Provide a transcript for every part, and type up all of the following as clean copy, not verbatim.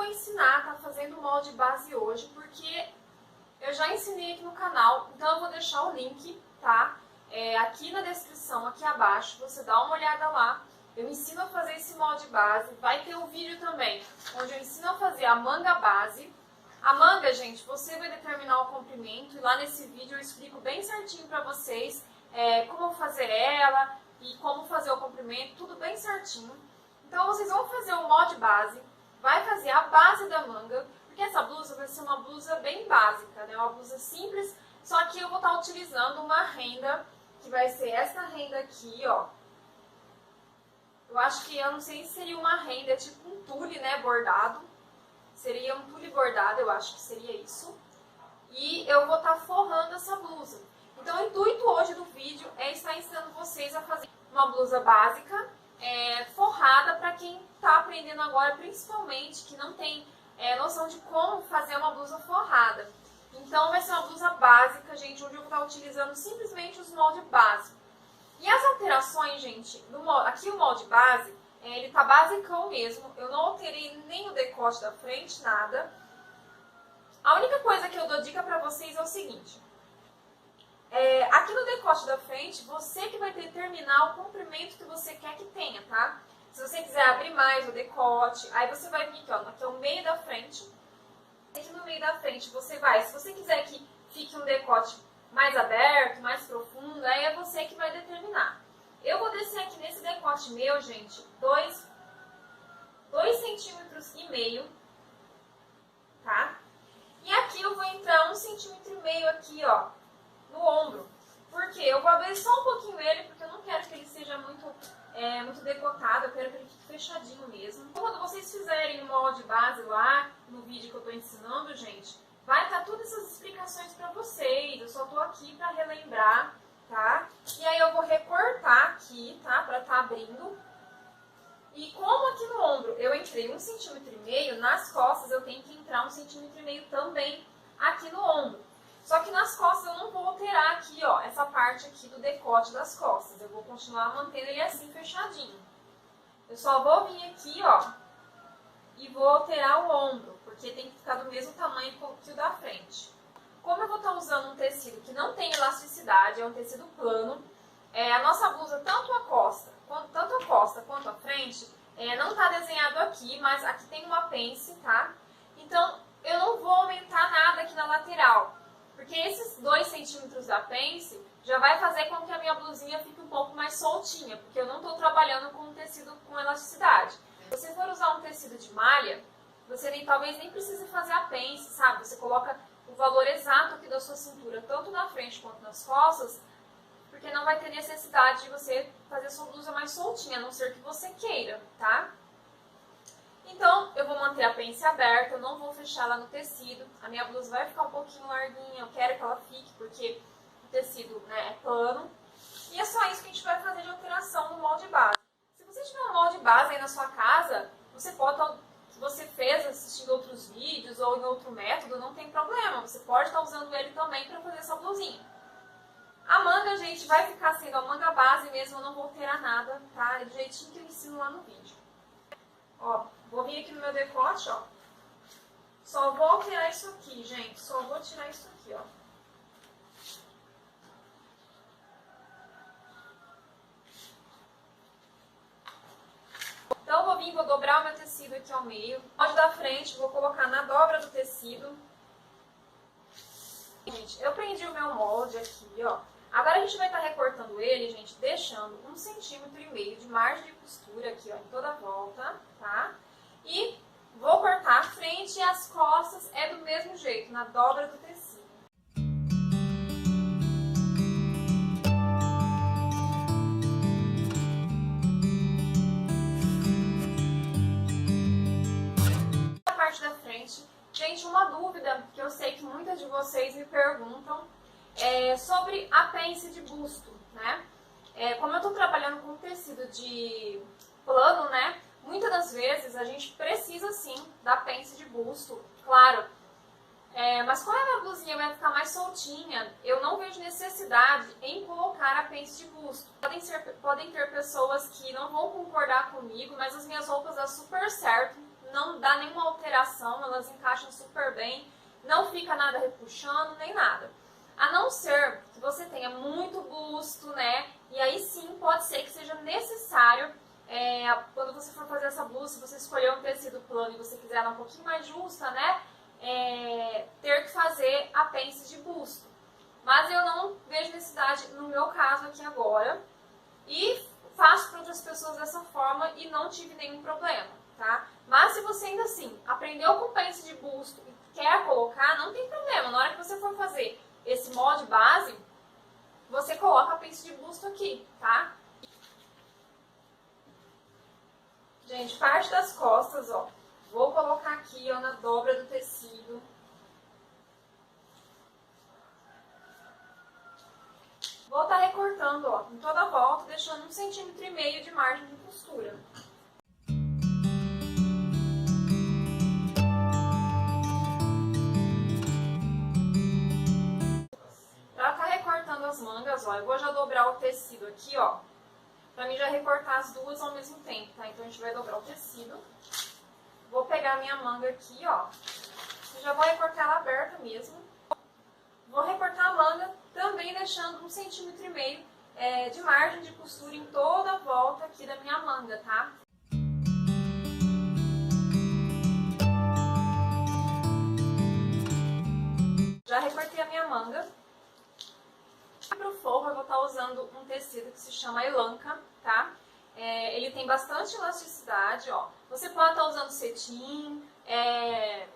ensinar, tá fazendo o molde base hoje, porque eu já ensinei aqui no canal, então eu vou deixar o link, tá? Aqui na descrição, aqui abaixo, você dá uma olhada lá. Eu ensino a fazer esse molde base, vai ter um vídeo também, onde eu ensino a fazer a manga base. A manga, gente, você vai determinar o comprimento, e lá nesse vídeo eu explico bem certinho pra vocês como fazer ela e como fazer o comprimento, tudo bem certinho. Então vocês vão fazer o molde base, vai fazer a base da manga, porque essa blusa vai ser uma blusa bem básica, né? Uma blusa simples, só que eu vou estar utilizando uma renda, que vai ser essa renda aqui, ó. Eu acho que, eu não sei se seria uma renda, tipo um tule, né, bordado. Seria um tule bordado, eu acho que seria isso. E eu vou estar forrando essa blusa. Então o intuito hoje do vídeo é estar ensinando vocês a fazer uma blusa básica, forrada, para quem está aprendendo agora, principalmente, que não tem noção de como fazer uma blusa forrada. Então vai ser uma blusa básica, gente, onde eu vou estar utilizando simplesmente os moldes básicos. E as alterações, gente, aqui o molde base, ele tá basicão mesmo. Eu não alterei nem o decote da frente, nada. A única coisa que eu dou dica pra vocês é o seguinte. Aqui no decote da frente, você que vai determinar o comprimento que você quer que tenha, tá? Se você quiser abrir mais o decote, aí você vai vir aqui, ó, aqui é o meio da frente. Aqui no meio da frente você vai, se você quiser que fique um decote mais aberto, mais profundo, aí é você que vai determinar. Eu vou descer aqui nesse decote meu, gente, 2,5 centímetros, tá? E aqui eu vou entrar 1,5 centímetros aqui, ó, no ombro. Por quê? Eu vou abrir só um pouquinho ele, porque eu não quero que ele seja muito decotado, eu quero que ele fique fechadinho mesmo. Quando vocês fizerem o molde base lá, no vídeo que eu tô ensinando, gente, vai estar todas essas explicações pra vocês, eu só tô aqui pra relembrar, tá? E aí eu vou recortar aqui, tá? Pra tá abrindo. E como aqui no ombro eu entrei 1,5 centímetros, nas costas eu tenho que entrar 1,5 centímetros também aqui no ombro. Só que nas costas eu não vou alterar aqui, ó, essa parte aqui do decote das costas. Eu vou continuar mantendo ele assim, fechadinho. Eu só vou vir aqui, ó, e vou alterar o ombro, porque tem que ficar do mesmo tamanho que o da frente. Como eu vou estar usando um tecido que não tem elasticidade, é um tecido plano, a nossa blusa, tanto a costa quanto a frente, não está desenhado aqui, mas aqui tem uma pence, tá? Então, eu não vou aumentar nada aqui na lateral, porque esses 2 centímetros da pence já vai fazer com que a minha blusinha fique um pouco mais soltinha, porque eu não estou trabalhando com um tecido com elasticidade. Se você for usar um tecido de malha, você talvez nem precise fazer a pence, sabe? Você coloca o valor exato aqui da sua cintura, tanto na frente quanto nas costas, porque não vai ter necessidade de você fazer a sua blusa mais soltinha, a não ser que você queira, tá? Então, eu vou manter a pence aberta, eu não vou fechar ela no tecido. A minha blusa vai ficar um pouquinho larguinha, eu quero que ela fique, porque o tecido, né, é plano. E é só isso que a gente vai fazer de alteração no molde base. Se você tiver um molde base aí na sua casa, você pode, se você fez assistindo outros vídeos ou em outro método, não tem problema. Você pode estar usando ele também para fazer essa blusinha. A manga, gente, vai ficar sendo a manga base mesmo, eu não vou alterar nada, tá? É do jeitinho que eu ensino lá no vídeo. Ó, vou vir aqui no meu decote, ó. Só vou alterar isso aqui, gente. Só vou tirar isso aqui, ó. Então, eu vou dobrar o meu tecido aqui ao meio. O molde da frente, vou colocar na dobra do tecido. Gente, eu prendi o meu molde aqui, ó. Agora a gente vai estar recortando ele, gente, deixando 1,5 centímetros de margem de costura aqui, ó, em toda a volta, tá? E vou cortar a frente e as costas do mesmo jeito, na dobra do tecido. A parte da frente, gente, uma dúvida que eu sei que muitas de vocês me perguntam sobre a pence de busto, né? Como eu estou trabalhando com tecido de plano, né? Muitas das vezes a gente precisa sim da pence de busto, claro. Mas como a minha blusinha vai ficar mais soltinha, eu não vejo necessidade em colocar a pence de busto. Podem ter pessoas que não vão concordar comigo, mas as minhas roupas dão super certo, não dá nenhuma alteração, elas encaixam super bem, não fica nada repuxando, nem nada. A não ser que você tenha muito busto, né? E aí sim, pode ser que seja necessário, quando você for fazer essa blusa, se você escolher um tecido plano e você quiser ela um pouquinho mais justa, né? Ter que fazer a pence de busto. Mas eu não vejo necessidade no meu caso aqui agora. E faço para outras pessoas dessa forma e não tive nenhum problema, tá? Mas se você ainda assim aprendeu com pence de busto e quer colocar, não tem problema. Na hora que você for fazer esse molde base, você coloca a pence de busto aqui, tá? Gente, parte das costas, ó, vou colocar aqui, ó, na dobra do tecido. Vou estar recortando, ó, em toda a volta, deixando 1,5 cm de margem de costura. Pra estar recortando as mangas, ó, eu vou já dobrar o tecido aqui, ó, pra mim já recortar as duas ao mesmo tempo, tá? Então a gente vai dobrar o tecido. Vou pegar a minha manga aqui, ó, e já vou recortar ela aberta mesmo. Vou recortar a manga também deixando 1,5 cm de margem de costura em toda a volta aqui da minha manga, tá? Já recortei a minha manga. Para o forro eu vou estar usando um tecido que se chama elanca, tá? Ele tem bastante elasticidade, ó. Você pode estar usando cetim,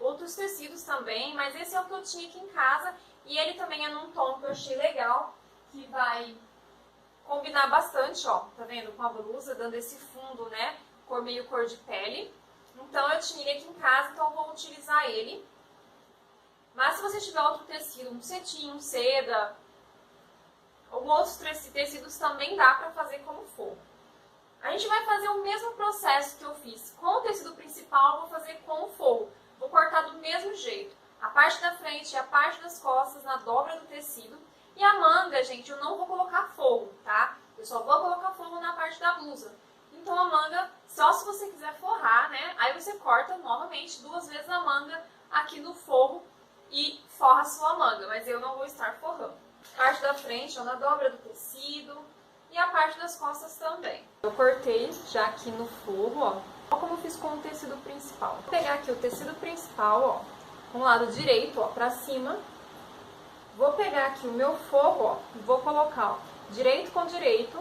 outros tecidos também, mas esse é o que eu tinha aqui em casa. E ele também é num tom que eu achei legal, que vai combinar bastante, ó, tá vendo? Com a blusa, dando esse fundo, né? Meio cor de pele. Então eu tinha ele aqui em casa, então eu vou utilizar ele. Mas se você tiver outro tecido, um cetim, um seda, ou outros tecidos também dá pra fazer como for. A gente vai fazer o mesmo processo que eu fiz com o tecido principal, eu vou fazer com o forro. Vou cortar do mesmo jeito. A parte da frente e a parte das costas na dobra do tecido. E a manga, gente, eu não vou colocar forro, tá? Eu só vou colocar forro na parte da blusa. Então a manga, só se você quiser forrar, né? Aí você corta novamente 2 vezes a manga aqui no forro e forra a sua manga. Mas eu não vou estar forrando. Parte da frente, ó, na dobra do tecido. E a parte das costas também. Eu cortei já aqui no forro, ó. Olha como eu fiz com o tecido principal. Vou pegar aqui o tecido principal, ó. Com o lado direito, ó, pra cima. Vou pegar aqui o meu forro, ó, e vou colocar, ó, direito com direito.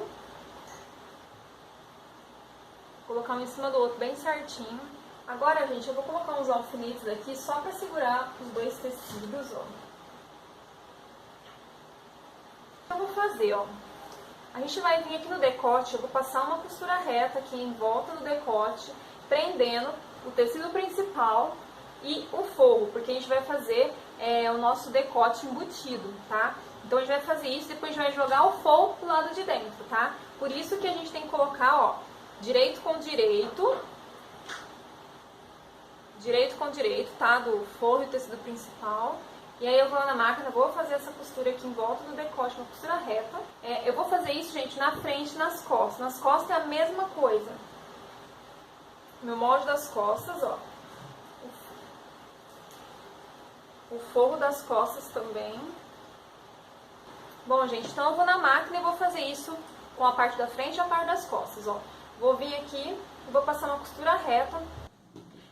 Colocar um em cima do outro bem certinho. Agora, gente, eu vou colocar uns alfinetes aqui só pra segurar os dois tecidos, ó. O que eu vou fazer, ó? A gente vai vir aqui no decote, eu vou passar uma costura reta aqui em volta do decote, prendendo o tecido principal e o forro, porque a gente vai fazer o nosso decote embutido, tá? Então a gente vai fazer isso, depois a gente vai jogar o forro pro lado de dentro, tá? Por isso que a gente tem que colocar, ó, direito com direito, tá? Do forro e tecido principal. E aí eu vou na máquina, vou fazer essa costura aqui em volta do decote, uma costura reta. Eu vou fazer isso, gente, na frente e nas costas. Nas costas é a mesma coisa. Meu molde das costas, ó. O forro das costas também. Bom, gente, então eu vou na máquina e vou fazer isso com a parte da frente e a parte das costas, ó. Vou vir aqui e vou passar uma costura reta.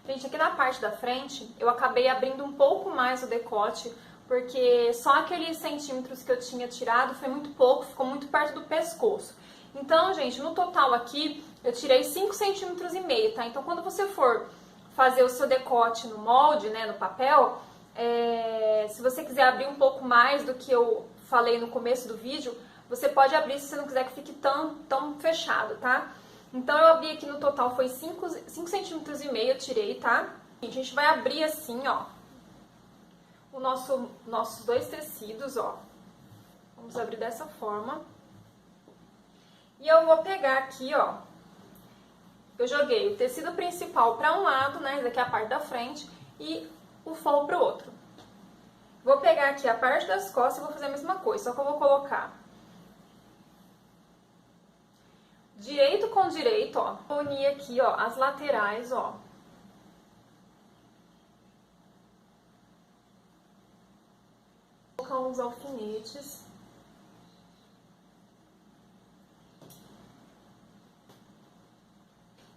Gente, aqui na parte da frente, eu acabei abrindo um pouco mais o decote, porque só aqueles centímetros que eu tinha tirado foi muito pouco, ficou muito perto do pescoço. Então, gente, no total aqui, eu tirei 5,5 centímetros, tá? Então, quando você for fazer o seu decote no molde, né, no papel, se você quiser abrir um pouco mais do que eu falei no começo do vídeo, você pode abrir se você não quiser que fique tão fechado, tá? Então, eu abri aqui no total, foi 5,5 centímetros, eu tirei, tá? A gente vai abrir assim, ó, nossos dois tecidos, ó. Vamos abrir dessa forma. E eu vou pegar aqui, ó, eu joguei o tecido principal para um lado, né, essa aqui é a parte da frente, e o forro para o outro. Vou pegar aqui a parte das costas e vou fazer a mesma coisa, só que eu vou colocar direito com direito, ó. Vou unir aqui, ó, as laterais, ó. colocar uns alfinetes.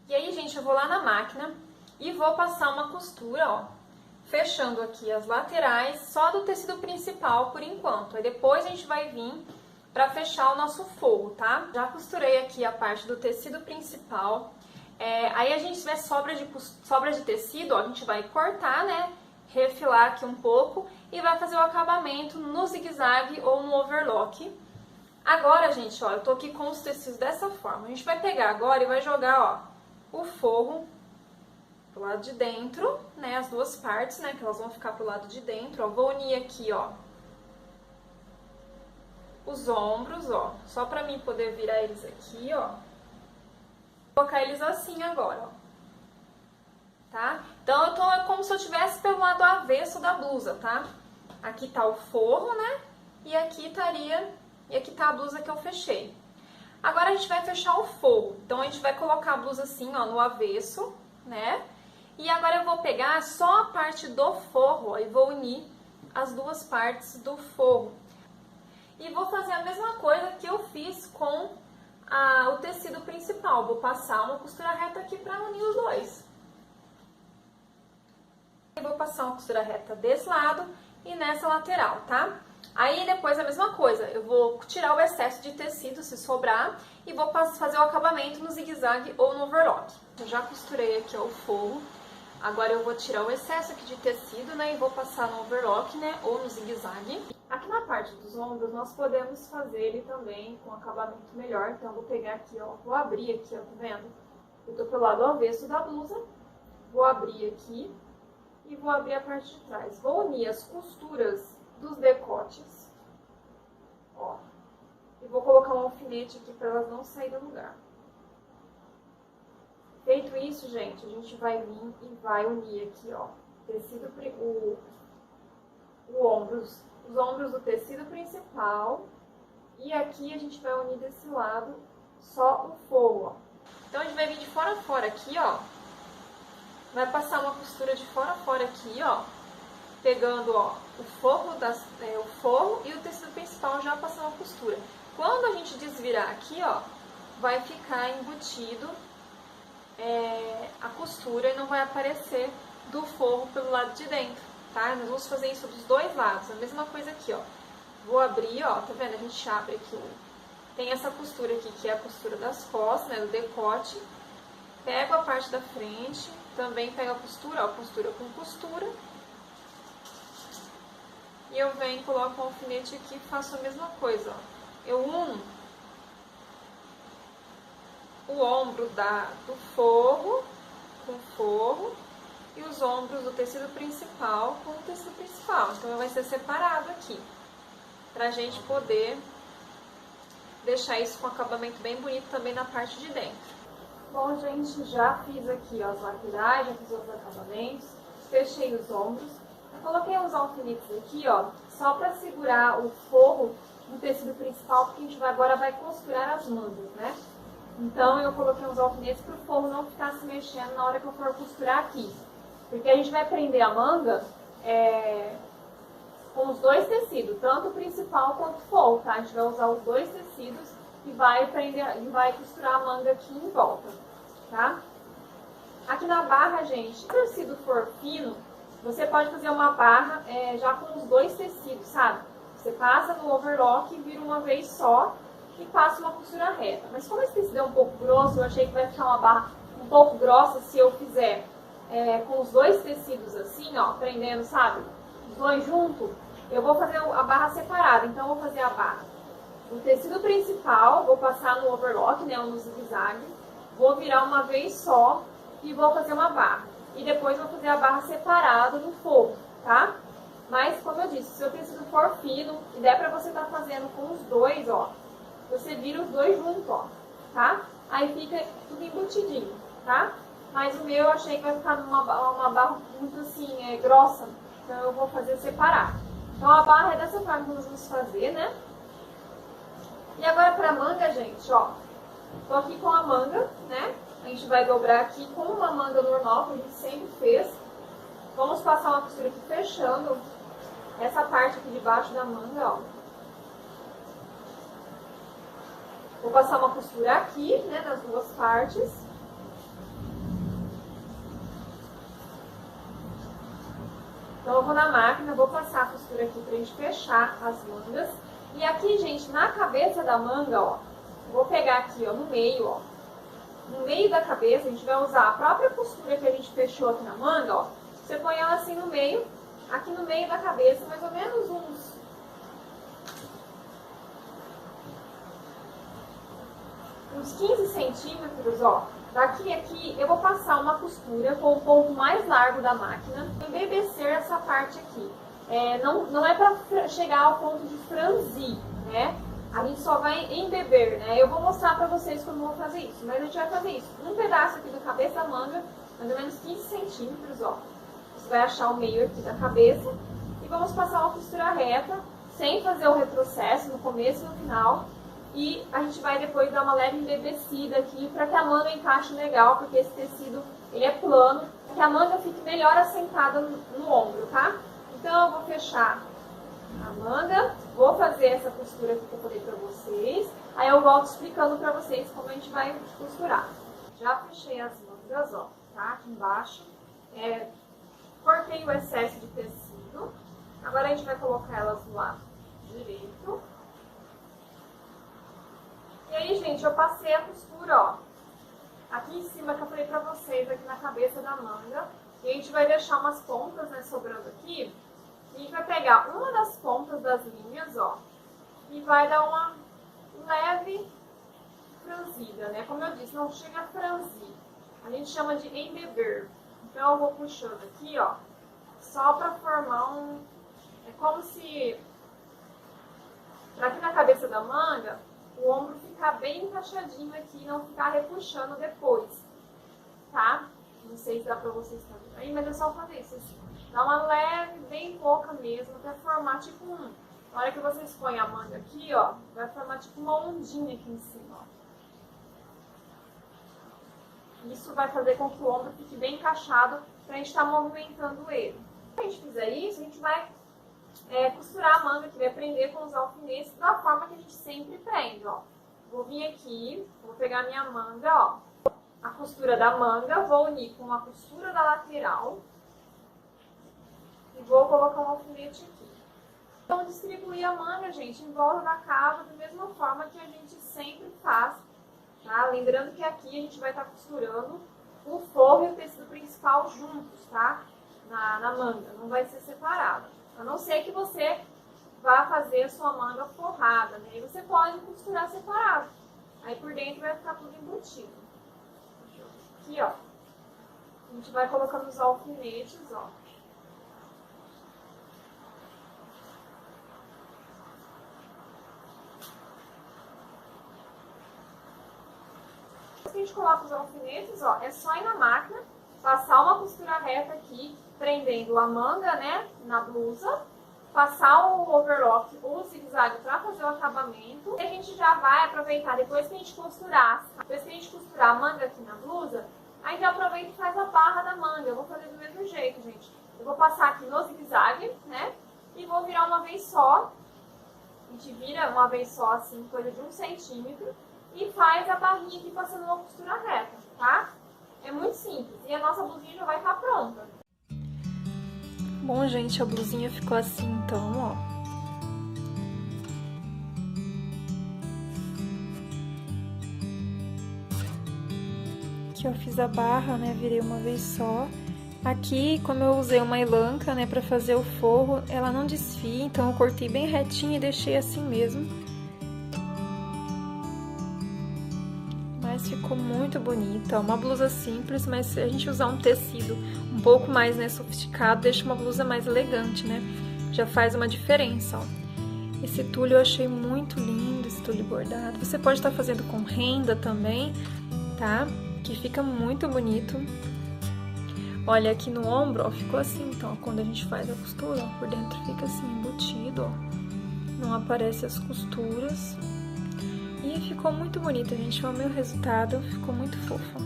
E aí, gente, eu vou lá na máquina e vou passar uma costura, ó, fechando aqui as laterais, só do tecido principal por enquanto. Aí depois a gente vai vir pra fechar o nosso forro, tá? Já costurei aqui a parte do tecido principal. Aí a gente tiver sobra de tecido, ó, a gente vai cortar, né? Refilar aqui um pouco e vai fazer o acabamento no zigue-zague ou no overlock. Agora, gente, ó, eu tô aqui com os tecidos dessa forma. A gente vai pegar agora e vai jogar, ó, o forro pro lado de dentro, né, as duas partes, né, que elas vão ficar pro lado de dentro, ó. Vou unir aqui, ó, os ombros, ó, só pra mim poder virar eles aqui, ó. Vou colocar eles assim agora, ó, tá? Então, eu tô como se eu tivesse pelo lado avesso da blusa, tá? Aqui tá o forro, né, e aqui tá a blusa que eu fechei. Agora a gente vai fechar o forro, então a gente vai colocar a blusa assim, ó, no avesso, né? E agora eu vou pegar só a parte do forro, ó, e vou unir as duas partes do forro. E vou fazer a mesma coisa que eu fiz com o tecido principal. Vou passar uma costura reta aqui para unir os dois. Eu vou passar uma costura reta desse lado e nessa lateral, tá? Aí depois a mesma coisa, eu vou tirar o excesso de tecido, se sobrar, e vou fazer o acabamento no zigue-zague ou no overlock. Eu já costurei aqui ó, o forro, agora eu vou tirar o excesso aqui de tecido, né, e vou passar no overlock, né, ou no zigue-zague. Aqui na parte dos ombros, nós podemos fazer ele também com acabamento melhor, então eu vou pegar aqui, ó, vou abrir aqui, ó, tá vendo? Eu tô pelo lado avesso da blusa, vou abrir aqui e vou abrir a parte de trás. Vou unir as costuras dos decotes, ó, e vou colocar um alfinete aqui para elas não saírem do lugar. Feito isso, gente, a gente vai vir e vai unir aqui, ó, tecido, os ombros do tecido principal, e aqui a gente vai unir desse lado só o forro, ó. Então a gente vai vir de fora a fora aqui, ó, vai passar uma costura de fora a fora aqui, ó, pegando, ó, o forro e o tecido principal já passando a costura. Quando a gente desvirar aqui, ó, vai ficar embutido a costura e não vai aparecer do forro pelo lado de dentro, tá? Nós vamos fazer isso dos dois lados, a mesma coisa aqui, ó. Vou abrir, ó, tá vendo? A gente abre aqui, tem essa costura aqui, que é a costura das costas, né, do decote. Pego a parte da frente, também pego a costura, ó, costura com costura. E eu venho, coloco um alfinete aqui e faço a mesma coisa, ó. Eu uno o ombro do forro com o forro e os ombros do tecido principal com o tecido principal. Então, vai ser separado aqui, pra gente poder deixar isso com acabamento bem bonito também na parte de dentro. Bom, gente, já fiz aqui ó, as laterais, já fiz os acabamentos, fechei os ombros. Coloquei uns alfinetes aqui, ó, só para segurar o forro no tecido principal, porque a gente agora vai costurar as mangas, né? Então, eu coloquei uns alfinetes para o forro não ficar se mexendo na hora que eu for costurar aqui. Porque a gente vai prender a manga com os dois tecidos, tanto o principal quanto o forro, tá? A gente vai usar os dois tecidos e vai costurar a manga aqui em volta, tá? Aqui na barra, gente, se o tecido for fino, você pode fazer uma barra já com os dois tecidos, sabe? Você passa no overlock, vira uma vez só e passa uma costura reta. Mas como esse tecido é um pouco grosso, eu achei que vai ficar uma barra um pouco grossa se eu fizer com os dois tecidos assim, ó, prendendo, sabe? Os dois juntos. Eu vou fazer a barra separada, então eu vou fazer a barra no tecido principal, vou passar no overlock, né, ou no zigue-zague, vou virar uma vez só e vou fazer uma barra. E depois vou fazer a barra separada no forro, tá? Mas, como eu disse, se o tecido for fino e der pra você estar fazendo com os dois, ó, você vira os dois juntos, ó, tá? Aí fica tudo embutidinho, tá? Mas o meu eu achei que vai ficar uma barra muito assim, grossa, então eu vou fazer separado. Então a barra é dessa forma que nós vamos fazer, né? E agora pra manga, gente, ó, tô aqui com a manga, né? A gente vai dobrar aqui com uma manga normal, que a gente sempre fez. Vamos passar uma costura aqui fechando essa parte aqui de baixo da manga, ó. Vou passar uma costura aqui, né, nas duas partes. Então, eu vou na máquina, vou passar a costura aqui pra gente fechar as mangas. E aqui, gente, na cabeça da manga, ó, vou pegar aqui, ó, no meio, ó. No meio da cabeça, a gente vai usar a própria costura que a gente fechou aqui na manga, ó. Você põe ela assim no meio, aqui no meio da cabeça, mais ou menos uns 15 centímetros, ó. Daqui a aqui, eu vou passar uma costura com o ponto mais largo da máquina, embebecer essa parte aqui. Não é pra chegar ao ponto de franzir, né? A gente só vai embeber, né? Eu vou mostrar pra vocês como eu vou fazer isso, mas a gente vai fazer isso. Um pedaço aqui da cabeça da manga, mais ou menos 15 centímetros, ó. Você vai achar o meio aqui da cabeça e vamos passar uma costura reta, sem fazer o retrocesso no começo e no final. E a gente vai depois dar uma leve embebecida aqui para que a manga encaixe legal, porque esse tecido ele é plano, para que a manga fique melhor assentada no ombro, tá? Então eu vou fechar a manga, vou fazer essa costura que eu falei para vocês, aí eu volto explicando para vocês como a gente vai costurar. Já fechei as mangas, ó, tá? Aqui embaixo. Cortei o excesso de tecido. Agora a gente vai colocar elas do lado direito. E aí, gente, eu passei a costura, ó, aqui em cima que eu falei pra vocês, aqui na cabeça da manga. E a gente vai deixar umas pontas, né, sobrando aqui. E a gente vai pegar uma das pontas das linhas, ó, e vai dar uma leve franzida, né? Como eu disse, não chega a franzir. A gente chama de embeber. Então eu vou puxando aqui, ó, só pra formar é como se, aqui na cabeça da manga, o ombro ficar bem encaixadinho aqui e não ficar repuxando depois, tá? Não sei se dá pra vocês também aí, mas é só fazer isso assim. Dá uma leve, bem pouca mesmo, até formar tipo na hora que vocês põem a manga aqui, ó, vai formar tipo uma ondinha aqui em cima, ó. Isso vai fazer com que o ombro fique bem encaixado pra gente estar movimentando ele. Se a gente fizer isso, a gente vai costurar a manga, que vai prender com os alfinetes da forma que a gente sempre prende, ó. Vou vir aqui, vou pegar minha manga, ó, a costura da manga, vou unir com a costura da lateral e vou colocar um alfinete aqui. Então, distribuir a manga, gente, em volta da cava, da mesma forma que a gente sempre faz, tá? Lembrando que aqui a gente vai estar costurando o forro e o tecido principal juntos, tá? Na manga, não vai ser separado. A não ser que você vá fazer a sua manga forrada, né? E você pode costurar separado. Aí por dentro vai ficar tudo embutido. Aqui, ó. A gente vai colocando os alfinetes, ó. Depois que a gente coloca os alfinetes, ó, é só ir na máquina, passar uma costura reta aqui, prendendo a manga, né, na blusa, passar o overlock ou o zigue-zague para fazer o acabamento. E a gente já vai aproveitar, depois que a gente costurar a manga aqui na blusa, aí já aproveita e faz a barra da manga. Eu vou fazer do mesmo jeito, gente. Eu vou passar aqui no zigue-zague, né, e vou virar uma vez só. A gente vira uma vez só, assim, coisa de 1 centímetro, e faz a barrinha aqui passando uma costura reta, tá? É muito simples. E a nossa blusinha já vai estar pronta. Bom, gente, a blusinha ficou assim, então, ó. Aqui eu fiz a barra, né, virei uma vez só. Aqui, como eu usei uma elanca, né, pra fazer o forro, ela não desfia, então eu cortei bem retinho e deixei assim mesmo. Mas ficou muito bonita, uma blusa simples, mas se a gente usar um tecido um pouco mais, né, sofisticado, deixa uma blusa mais elegante, né? Já faz uma diferença, ó. Esse tule eu achei muito lindo, esse tule bordado. Você pode estar fazendo com renda também, tá? Que fica muito bonito. Olha, aqui no ombro, ó, ficou assim, então, ó, quando a gente faz a costura, ó, por dentro fica assim, embutido, ó. Não aparecem as costuras. E ficou muito bonito, gente. O meu resultado ficou muito fofo.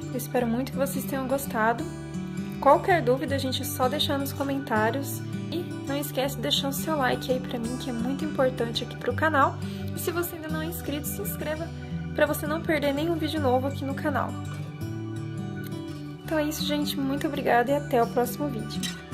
Eu espero muito que vocês tenham gostado. Qualquer dúvida, gente, é só deixar nos comentários. E não esquece de deixar o seu like aí pra mim, que é muito importante aqui pro canal. E se você ainda não é inscrito, se inscreva pra você não perder nenhum vídeo novo aqui no canal. Então é isso, gente. Muito obrigada e até o próximo vídeo.